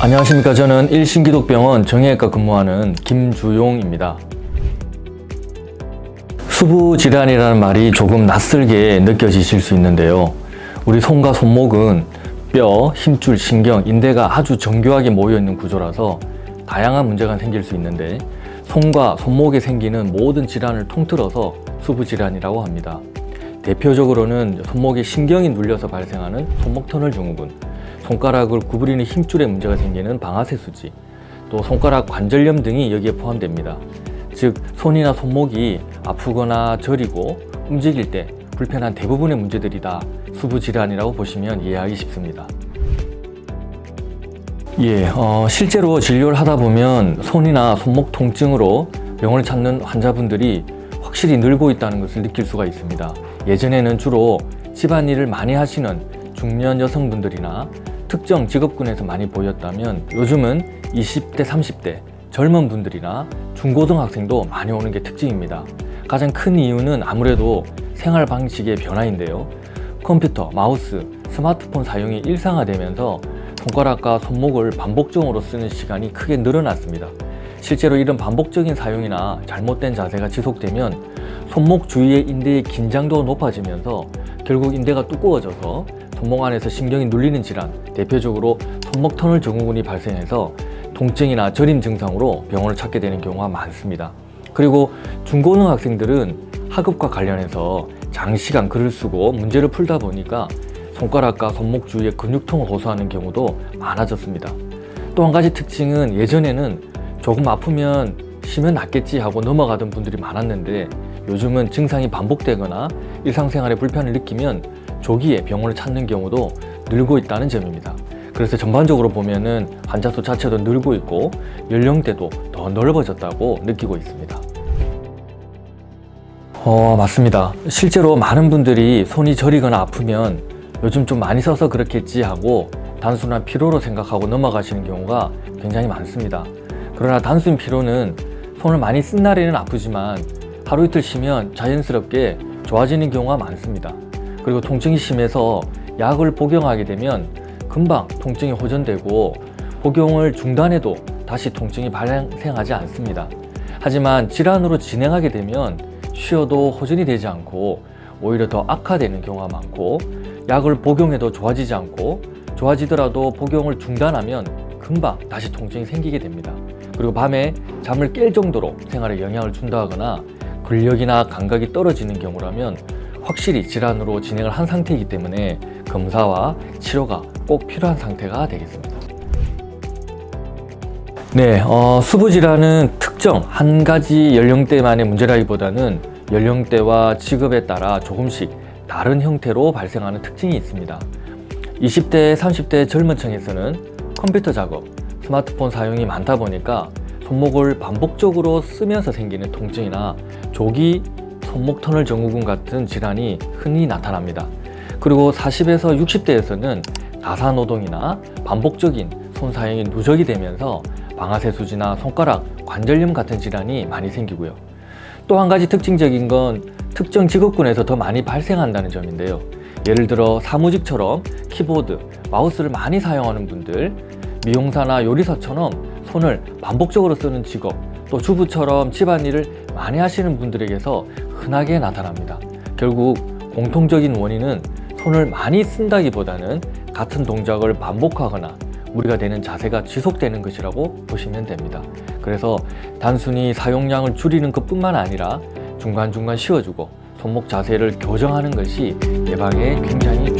안녕하십니까. 저는 일신기독병원 정형외과 근무하는 김주용입니다. 수부질환이라는 말이 조금 낯설게 느껴지실 수 있는데요. 우리 손과 손목은 뼈, 힘줄, 신경, 인대가 아주 정교하게 모여있는 구조라서 다양한 문제가 생길 수 있는데, 손과 손목에 생기는 모든 질환을 통틀어서 수부질환이라고 합니다. 대표적으로는 손목에 신경이 눌려서 발생하는 손목터널 증후군, 손가락을 구부리는 힘줄에 문제가 생기는 방아쇠수지, 또 손가락 관절염 등이 여기에 포함됩니다. 즉, 손이나 손목이 아프거나 저리고 움직일 때 불편한 대부분의 문제들이 다 수부질환이라고 보시면 이해하기 쉽습니다. 실제로 진료를 하다 보면 손이나 손목 통증으로 병원을 찾는 환자분들이 확실히 늘고 있다는 것을 느낄 수가 있습니다. 예전에는 주로 집안일을 많이 하시는 중년 여성분들이나 특정 직업군에서 많이 보였다면, 요즘은 20대, 30대 젊은 분들이나 중고등학생도 많이 오는 게 특징입니다. 가장 큰 이유는 아무래도 생활 방식의 변화인데요. 컴퓨터, 마우스, 스마트폰 사용이 일상화되면서 손가락과 손목을 반복적으로 쓰는 시간이 크게 늘어났습니다. 실제로 이런 반복적인 사용이나 잘못된 자세가 지속되면 손목 주위의 인대의 긴장도가 높아지면서 결국 인대가 두꺼워져서 손목 안에서 신경이 눌리는 질환, 대표적으로 손목터널 증후군이 발생해서 통증이나 저림 증상으로 병원을 찾게 되는 경우가 많습니다. 그리고 중고등학생들은 학업과 관련해서 장시간 글을 쓰고 문제를 풀다 보니까 손가락과 손목 주위에 근육통을 호소하는 경우도 많아졌습니다. 또 한 가지 특징은, 예전에는 조금 아프면 쉬면 낫겠지 하고 넘어가던 분들이 많았는데, 요즘은 증상이 반복되거나 일상생활에 불편을 느끼면 조기에 병원을 찾는 경우도 늘고 있다는 점입니다. 그래서 전반적으로 보면은 환자 수 자체도 늘고 있고 연령대도 더 넓어졌다고 느끼고 있습니다. 맞습니다. 실제로 많은 분들이 손이 저리거나 아프면 요즘 좀 많이 써서 그렇겠지 하고 단순한 피로로 생각하고 넘어가시는 경우가 굉장히 많습니다. 그러나 단순 피로는 손을 많이 쓴 날에는 아프지만 하루 이틀 쉬면 자연스럽게 좋아지는 경우가 많습니다. 그리고 통증이 심해서 약을 복용하게 되면 금방 통증이 호전되고, 복용을 중단해도 다시 통증이 발생하지 않습니다. 하지만 질환으로 진행하게 되면 쉬어도 호전이 되지 않고 오히려 더 악화되는 경우가 많고, 약을 복용해도 좋아지지 않고, 좋아지더라도 복용을 중단하면 금방 다시 통증이 생기게 됩니다. 그리고 밤에 잠을 깰 정도로 생활에 영향을 준다 하거나 근력이나 감각이 떨어지는 경우라면 확실히 질환으로 진행을 한 상태이기 때문에 검사와 치료가 꼭 필요한 상태가 되겠습니다. 수부질환은 특정 한 가지 연령대만의 문제라기보다는 연령대와 직업에 따라 조금씩 다른 형태로 발생하는 특징이 있습니다. 20대, 30대 젊은 층에서는 컴퓨터 작업, 스마트폰 사용이 많다 보니까 손목을 반복적으로 쓰면서 생기는 통증이나 조기 손목터널 증후군 같은 질환이 흔히 나타납니다. 그리고 40에서 60대에서는 가사노동이나 반복적인 손 사용이 누적이 되면서 방아쇠수지나 손가락 관절염 같은 질환이 많이 생기고요. 또 한 가지 특징적인 건 특정 직업군에서 더 많이 발생한다는 점인데요. 예를 들어 사무직처럼 키보드, 마우스를 많이 사용하는 분들, 미용사나 요리사처럼 손을 반복적으로 쓰는 직업, 또 주부처럼 집안일을 많이 하시는 분들에게서 흔하게 나타납니다. 결국 공통적인 원인은 손을 많이 쓴다기보다는 같은 동작을 반복하거나 무리가 되는 자세가 지속되는 것이라고 보시면 됩니다. 그래서 단순히 사용량을 줄이는 것뿐만 아니라 중간중간 쉬어주고 손목 자세를 교정하는 것이 예방에 굉장히